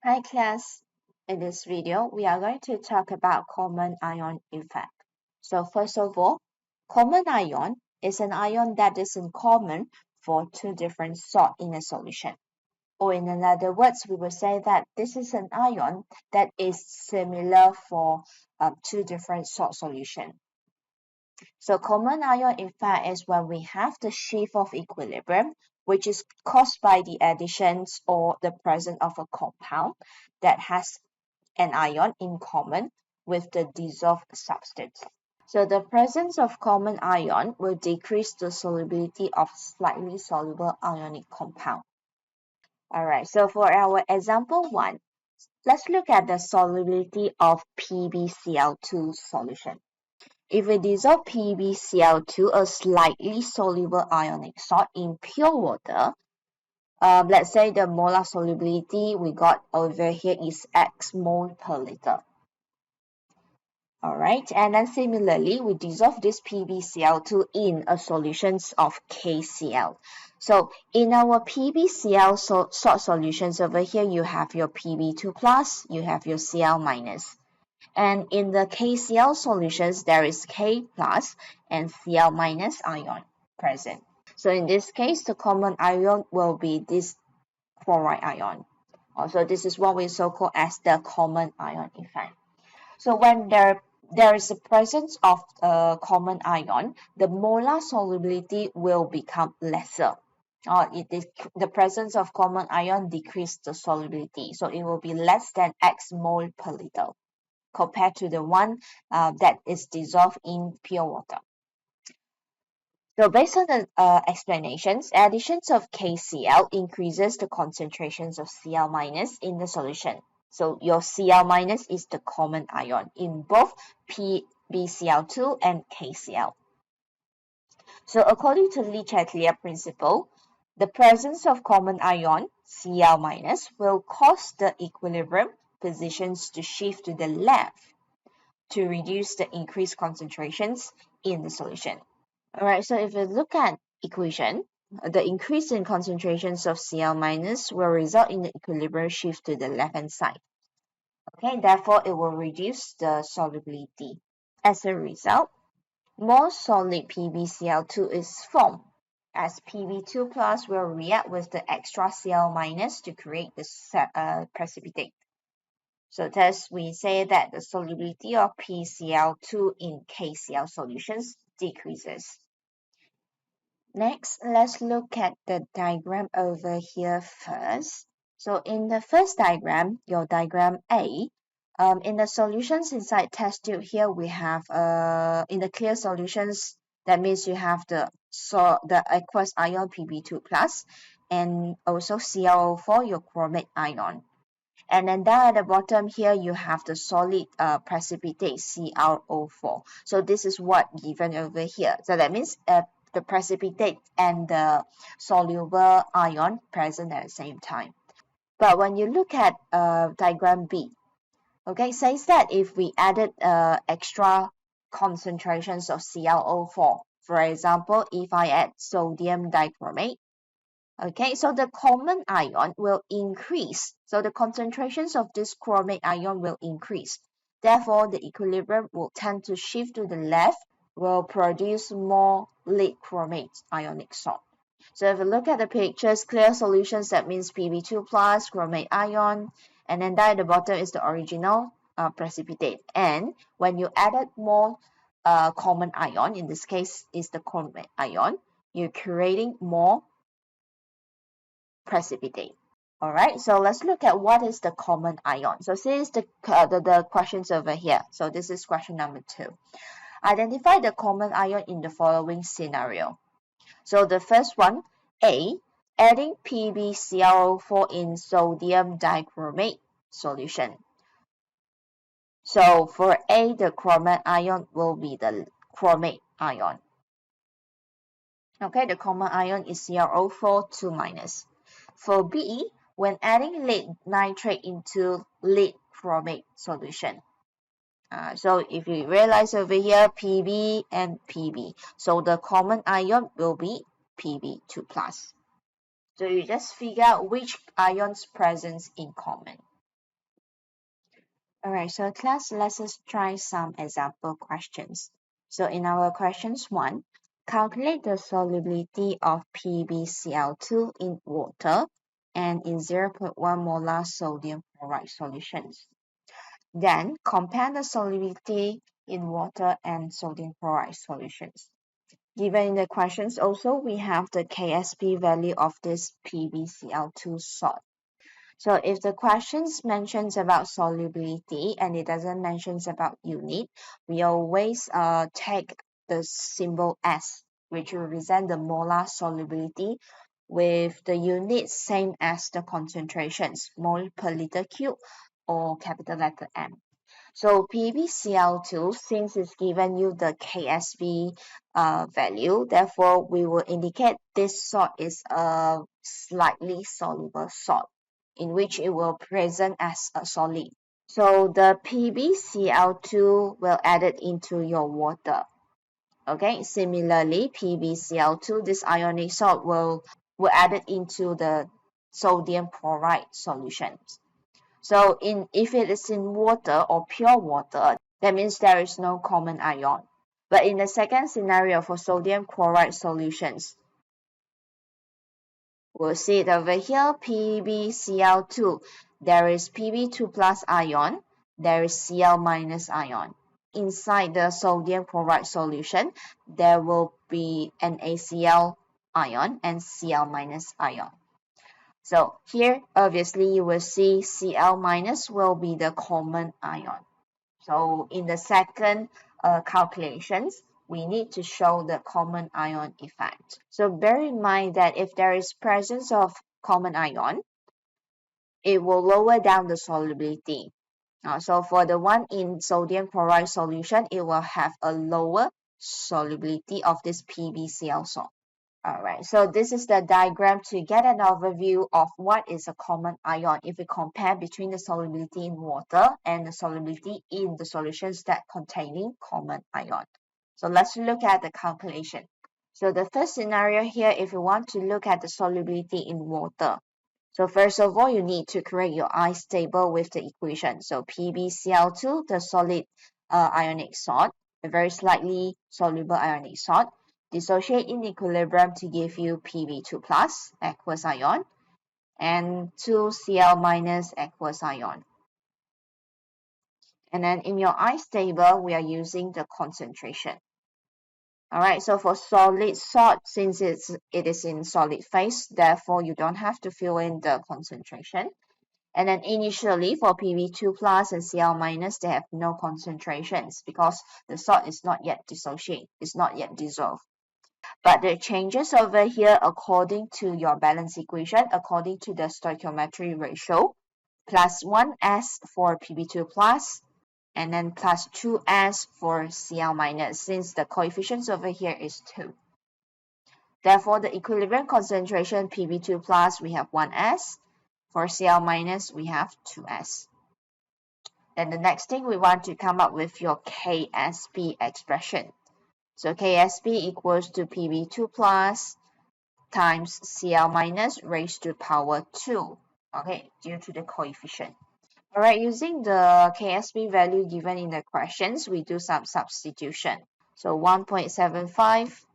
Hi class, in this video we are going to talk about common ion effect. So first of all, common ion is an ion that is in common for two different salts in a solution. Or in other words, we will say that this is an ion that is similar for two different salt solutions. So common ion effect is when we have the shift of equilibrium, which is caused by the additions or the presence of a compound that has an ion in common with the dissolved substance. So the presence of common ion will decrease the solubility of slightly soluble ionic compound. Alright, so for our example 1, let's look at the solubility of PbCl2 solution. If we dissolve PbCl2, a slightly soluble ionic salt, in pure water, let's say the molar solubility we got over here is X mole per liter. Alright, and then similarly, we dissolve this PbCl2 in a solutions of KCl. So in our PbCl salt solutions over here, you have your Pb2 plus, you have your Cl minus. And in the KCl solutions, there is K plus and Cl minus ion present. So in this case, the common ion will be this chloride ion. Also, this is what we so-called as the common ion effect. So when there is a presence of a common ion, the molar solubility will become lesser. The presence of common ion decreases the solubility, so it will be less than X mole per liter compared to the one that is dissolved in pure water. So based on the explanations, additions of KCl increases the concentrations of Cl minus in the solution. So your Cl minus is the common ion in both PbCl2 and KCl. So according to Le Chatelier principle, the presence of common ion, Cl minus, will cause the equilibrium positions to shift to the left to reduce the increased concentrations in the solution. Alright, so if we look at equation, the increase in concentrations of Cl minus will result in the equilibrium shift to the left-hand side. Okay, therefore it will reduce the solubility. As a result, more solid PbCl2 is formed, as Pb2 plus will react with the extra Cl minus to create the precipitate. So thus we say that the solubility of PCl2 in KCl solutions decreases. Next, let's look at the diagram over here first. So in the first diagram, your diagram A, in the solutions inside test tube here, we have in the clear solutions, that means you have the aqueous ion Pb2 plus and also ClO4, your chromate ion. And then down at the bottom here, you have the solid precipitate ClO4. So this is what given over here. So that means the precipitate and the soluble ion present at the same time. But when you look at diagram B, okay, says that if we added extra concentrations of ClO4, for example, if I add sodium dichromate, okay, so the common ion will increase. So the concentrations of this chromate ion will increase. Therefore, the equilibrium will tend to shift to the left, will produce more lead chromate ionic salt. So if you look at the pictures, clear solutions, that means Pb2 plus chromate ion, and then down at the bottom is the original precipitate. And when you added more common ion, in this case is the chromate ion, you're creating more precipitate. All right, so let's look at what is the common ion. So since the questions over here, so this is question number 2. Identify the common ion in the following scenario. So the first one, A, adding PbClO4 in sodium dichromate solution. So for A, the chromate ion will be the chromate ion. Okay, the common ion is ClO4 2 minus. For B, when adding lead nitrate into lead chromate solution. So if you realize over here, Pb and Pb. So the common ion will be Pb2 plus. So you just figure out which ions present in common. Alright, so class, let's just try some example questions. So in our questions 1, calculate the solubility of PbCl2 in water and in 0.1 molar sodium chloride solutions. Then compare the solubility in water and sodium chloride solutions. Given in the questions also, we have the Ksp value of this PbCl2 salt. So if the questions mentions about solubility and it doesn't mentions about unit, we always take the symbol S, which will represent the molar solubility with the unit same as the concentrations, mole per liter cube or capital letter M. So PbCl2, since it's given you the Ksb value, therefore we will indicate this salt is a slightly soluble salt, in which it will present as a solid. So the PbCl2 will add it into your water. Okay, similarly, PbCl2, this ionic salt will add it into the sodium chloride solutions. So if it is in water or pure water, that means there is no common ion. But in the second scenario for sodium chloride solutions, we'll see it over here, PbCl2. There is Pb2 plus ion, there is Cl minus ion. Inside the sodium chloride solution, there will be NaCl ion and Cl minus ion. So here, obviously, you will see Cl minus will be the common ion. So in the second calculations, we need to show the common ion effect. So bear in mind that if there is presence of common ion, it will lower down the solubility. So for the one in sodium chloride solution, it will have a lower solubility of this PbCl salt. Alright, so this is the diagram to get an overview of what is a common ion if we compare between the solubility in water and the solubility in the solutions that containing common ion. So let's look at the calculation. So the first scenario here, if you want to look at the solubility in water. So first of all, you need to create your ice table with the equation. So PbCl2, the solid ionic salt, a very slightly soluble ionic salt, dissociate in equilibrium to give you Pb2 plus aqueous ion and 2Cl minus aqueous ion. And then in your ice table, we are using the concentration. Alright, so for solid salt, since it is in solid phase, therefore you don't have to fill in the concentration. And then initially for Pb2 plus and Cl minus, they have no concentrations because the salt is not yet dissociated, it's not yet dissolved. But the changes over here according to your balance equation, according to the stoichiometry ratio, plus 1s for Pb2 plus, and then plus 2s for Cl minus, since the coefficients over here is 2. Therefore, the equilibrium concentration Pb2 plus, we have 1s. For Cl minus, we have 2s. Then the next thing, we want to come up with your Ksb expression. So Ksb equals to Pb2 plus times Cl minus raised to power 2, okay, due to the coefficient. Alright, using the Ksb value given in the questions, we do some substitution. So 1.75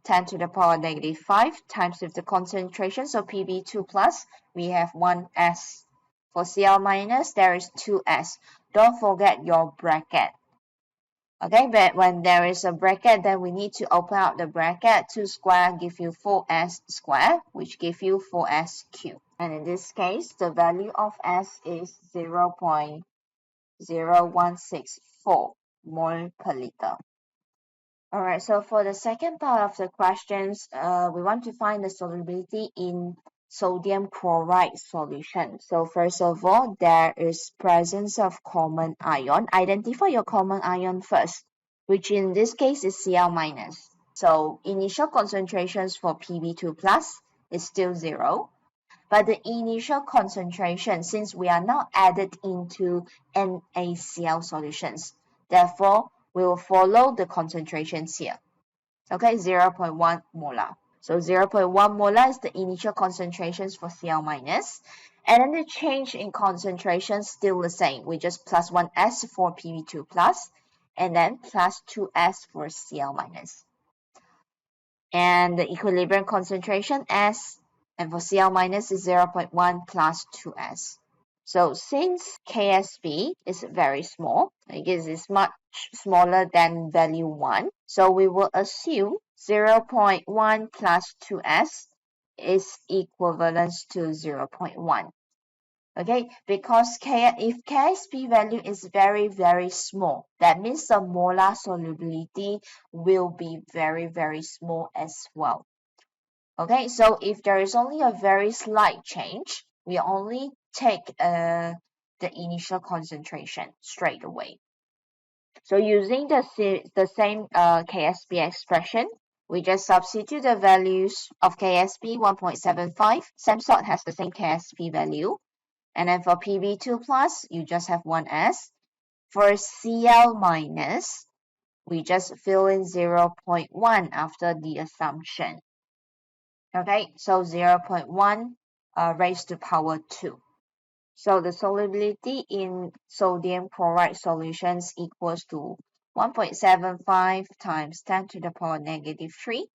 10 to the power negative 5 times with the concentration, so Pb2 plus, we have 1s. For Cl minus, there is 2s. Don't forget your bracket. Okay, but when there is a bracket, then we need to open out the bracket. 2 square give you 4s square, which give you 4s cubed. And in this case, the value of s is 0.0164 mole per liter. Alright, so for the second part of the questions, we want to find the solubility in sodium chloride solution. So first of all, there is presence of common ion. Identify your common ion first, which in this case is Cl minus. So initial concentrations for Pb2 plus is still 0. But the initial concentration, since we are not added into NaCl solutions, therefore, we will follow the concentrations here. Okay, 0.1 molar. So 0.1 molar is the initial concentrations for Cl minus. And then the change in concentration still the same. We just plus 1s for Pb2 plus, and then plus 2s for Cl minus. And the equilibrium concentration S, and for Cl minus is 0.1 plus 2s. So since Ksb is very small, because it's much smaller than value 1, so we will assume 0.1 plus 2s is equivalent to 0.1. Okay, because if Ksb value is very, very small, that means the molar solubility will be very, very small as well. Okay, so if there is only a very slight change, we only take the initial concentration straight away. So using the same Ksb expression, we just substitute the values of Ksb 1.75. Same salt has the same Ksb value. And then for Pb2 plus, you just have 1s. For Cl minus, we just fill in 0.1 after the assumption. Okay, so 0.1 raised to power 2. So the solubility in sodium chloride solutions equals to 1.75 times 10 to the power negative 3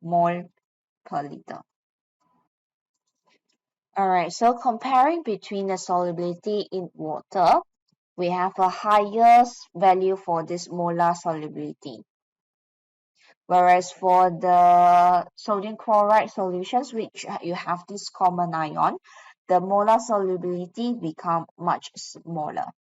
mole per liter. Alright, so comparing between the solubility in water, we have a higher value for this molar solubility. Whereas for the sodium chloride solutions, which you have this common ion, the molar solubility become much smaller.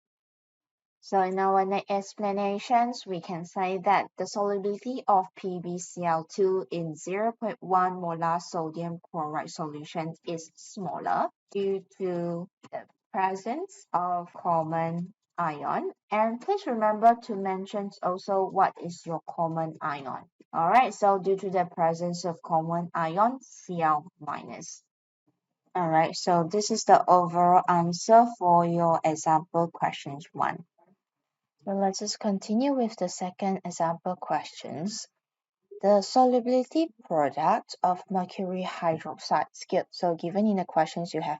So in our next explanations, we can say that the solubility of PbCl2 in 0.1 molar sodium chloride solution is smaller due to the presence of common ion. And please remember to mention also what is your common ion. Alright, so due to the presence of common ion, Cl minus. Alright, so this is the overall answer for your example questions 1. So let's just continue with the second example questions. The solubility product of mercury hydroxide. So given in the questions you have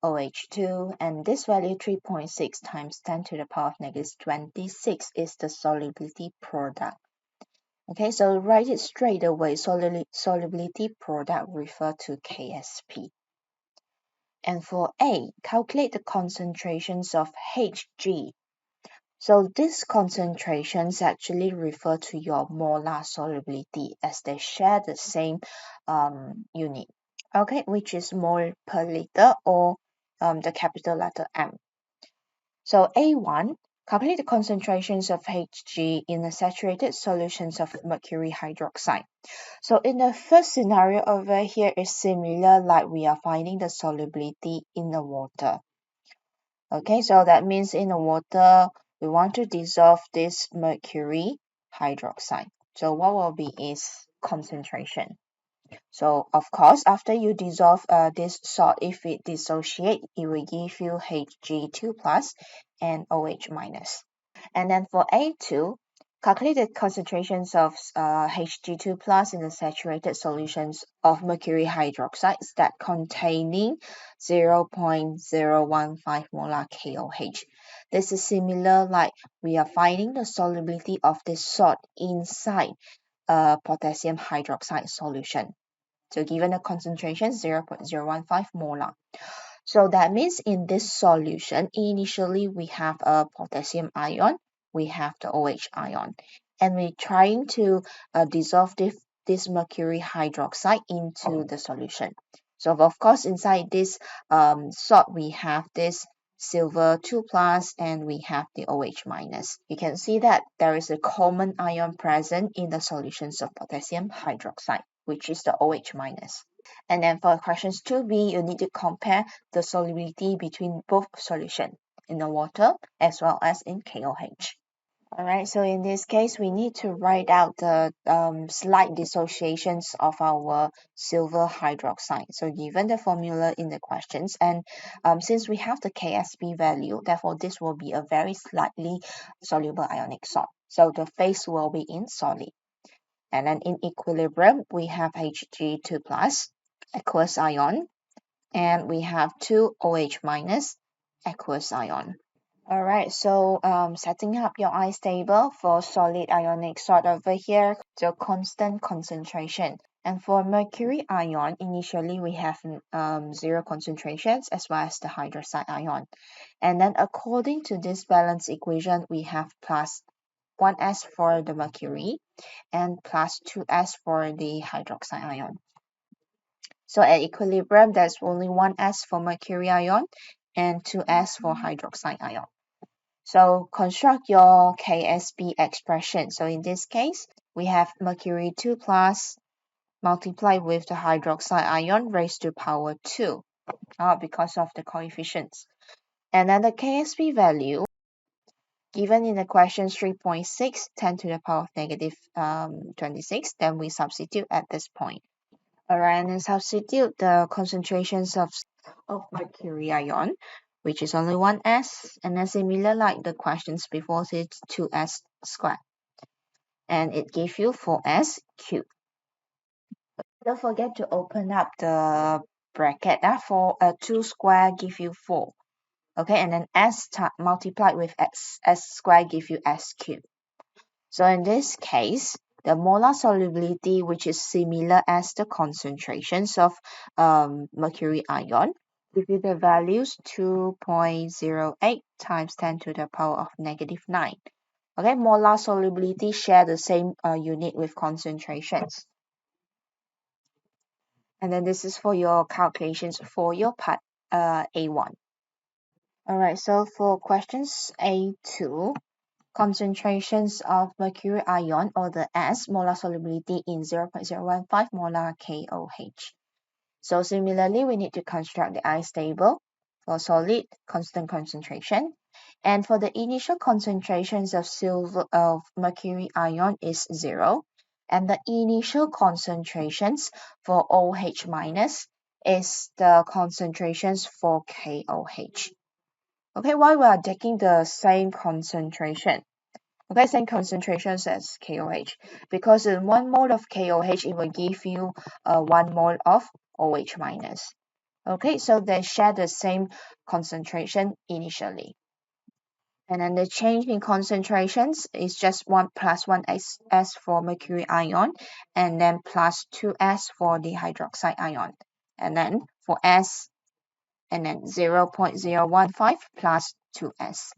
HgOH2 and this value 3.6 times 10 to the power of negative 26 is the solubility product. Okay, so write it straight away. Solubility product refer to Ksp. And for A, calculate the concentrations of Hg. So these concentrations actually refer to your molar solubility as they share the same unit, okay, which is mole per liter or the capital letter M. So A1, calculate the concentrations of Hg in the saturated solutions of mercury hydroxide. So in the first scenario over here is similar like we are finding the solubility in the water. Okay, so that means in the water, we want to dissolve this mercury hydroxide. So what will be its concentration? So of course, after you dissolve this salt, if it dissociate, it will give you Hg2 plus and OH minus. And then for A2, calculate the concentrations of Hg2 plus in the saturated solutions of mercury hydroxides that containing 0.015 molar KOH. This is similar like we are finding the solubility of this salt inside a potassium hydroxide solution. So given the concentration 0.015 molar. So that means in this solution, initially we have a potassium ion, we have the OH ion, and we're trying to dissolve this mercury hydroxide into the solution. So of course, inside this salt, we have this silver 2 plus and we have the OH minus. You can see that there is a common ion present in the solutions of potassium hydroxide, which is the OH minus. And then for questions 2b, you need to compare the solubility between both solutions in the water as well as in KOH. Alright, so in this case, we need to write out the slight dissociations of our silver hydroxide. So given the formula in the questions, and since we have the Ksb value, therefore this will be a very slightly soluble ionic salt. So the phase will be in solid. And then in equilibrium, we have Hg2 plus aqueous ion, and we have 2 OH minus aqueous ion. Alright, so setting up your ice table for solid ionic salt over here, so constant concentration. And for mercury ion, initially we have 0 concentrations as well as the hydroxide ion. And then according to this balance equation, we have plus 1s for the mercury and plus 2s for the hydroxide ion. So at equilibrium, there's only 1s for mercury ion and 2s for hydroxide ion. So construct your Ksb expression. So in this case, we have mercury 2 plus multiplied with the hydroxide ion raised to power 2 because of the coefficients. And then the Ksb value given in the question 3.6, 10 to the power of negative 26, then we substitute at this point. Alright, and then substitute the concentrations of mercury ion, which is only 1s, and then similar like the questions before, it's 2s squared. And it gives you 4s cubed. Don't forget to open up the bracket. For 2 square give you 4. Okay, and then s multiplied with s squared give you s cubed. So in this case, the molar solubility, which is similar as the concentrations of mercury ion, give you the values 2.08 times 10 to the power of negative 9. Okay, molar solubility share the same unit with concentrations. And then this is for your calculations for your part A1. Alright, so for questions A2, concentrations of mercury ion or the S molar solubility in 0.015 molar KOH. So similarly, we need to construct the ice table for solid constant concentration. And for the initial concentrations of mercury ion is 0. And the initial concentrations for OH minus is the concentrations for KOH. Okay, why we are taking the same concentration? Okay, same concentrations as KOH. Because in 1 mole of KOH, it will give you 1 mole of OH minus. Okay, so they share the same concentration initially. And then the change in concentrations is just 1 plus 1s for mercury ion, and then plus 2s for the hydroxide ion. And then for s, and then 0.015 plus 2s.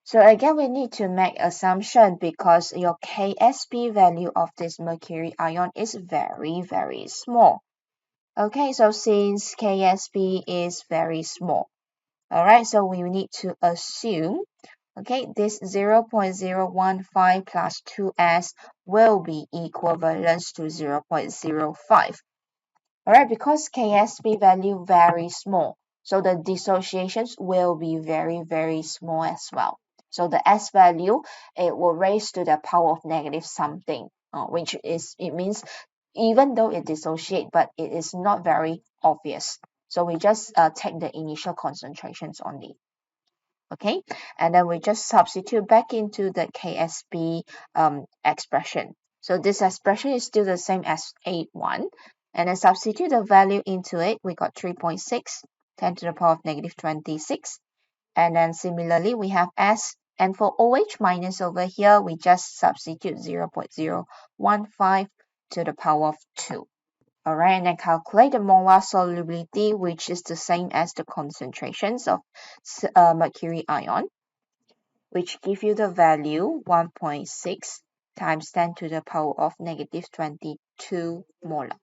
So again, we need to make assumption because your Ksb value of this mercury ion is very, very small. Okay, so since Ksb is very small, all right, so we need to assume, okay, this 0.015 plus 2s will be equivalent to 0.05. All right, because Ksb value very small, so the dissociations will be very, very small as well. So the S value, it will raise to the power of negative something, which is, it means even though it dissociate, but it is not very obvious. So we just take the initial concentrations only. Okay, and then we just substitute back into the Ksb expression. So this expression is still the same as A1. And then substitute the value into it. We got 3.6, 10 to the power of negative 26. And then similarly, we have S. And for OH minus over here, we just substitute 0.015 to the power of 2. All right, and then calculate the molar solubility, which is the same as the concentrations of mercury ion, which give you the value 1.6 times 10 to the power of negative 22 molar.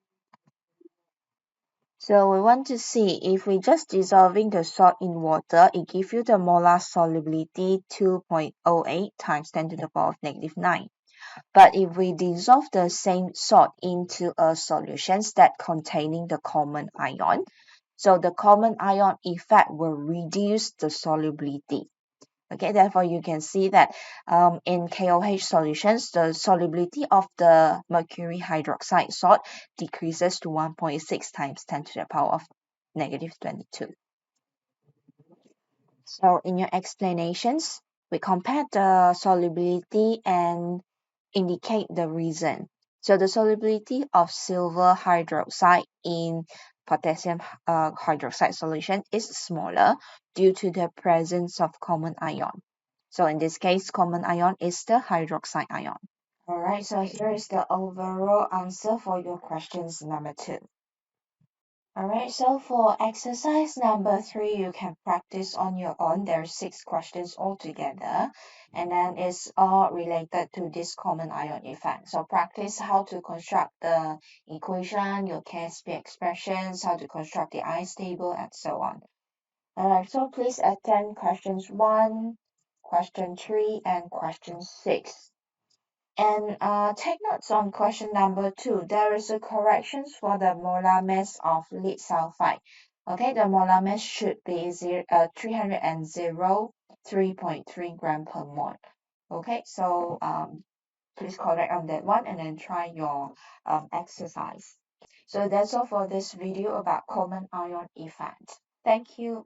So we want to see if we just dissolving the salt in water, it gives you the molar solubility 2.08 times 10 to the power of negative 9. But if we dissolve the same salt into a solution that containing the common ion, so the common ion effect will reduce the solubility. Okay, therefore you can see that in KOH solutions, the solubility of the mercury hydroxide salt decreases to 1.6 times 10 to the power of negative 22. So in your explanations, we compare the solubility and indicate the reason. So the solubility of silver hydroxide in potassium hydroxide solution is smaller due to the presence of common ion. So in this case, common ion is the hydroxide ion. Alright, so here is the overall answer for your questions number 2. Alright, so for exercise number 3, you can practice on your own. There are 6 questions altogether, and then it's all related to this common ion effect. So practice how to construct the equation, your Ksb expressions, how to construct the ice table, and so on. Alright, so please attend questions 1, question 3, and question 6. And take notes on question number 2. There is a corrections for the molar mass of lead sulfide. Okay, the molar mass should be 303.3 gram per mole. Okay, so please correct on that one and then try your exercise. So that's all for this video about common ion effect. Thank you.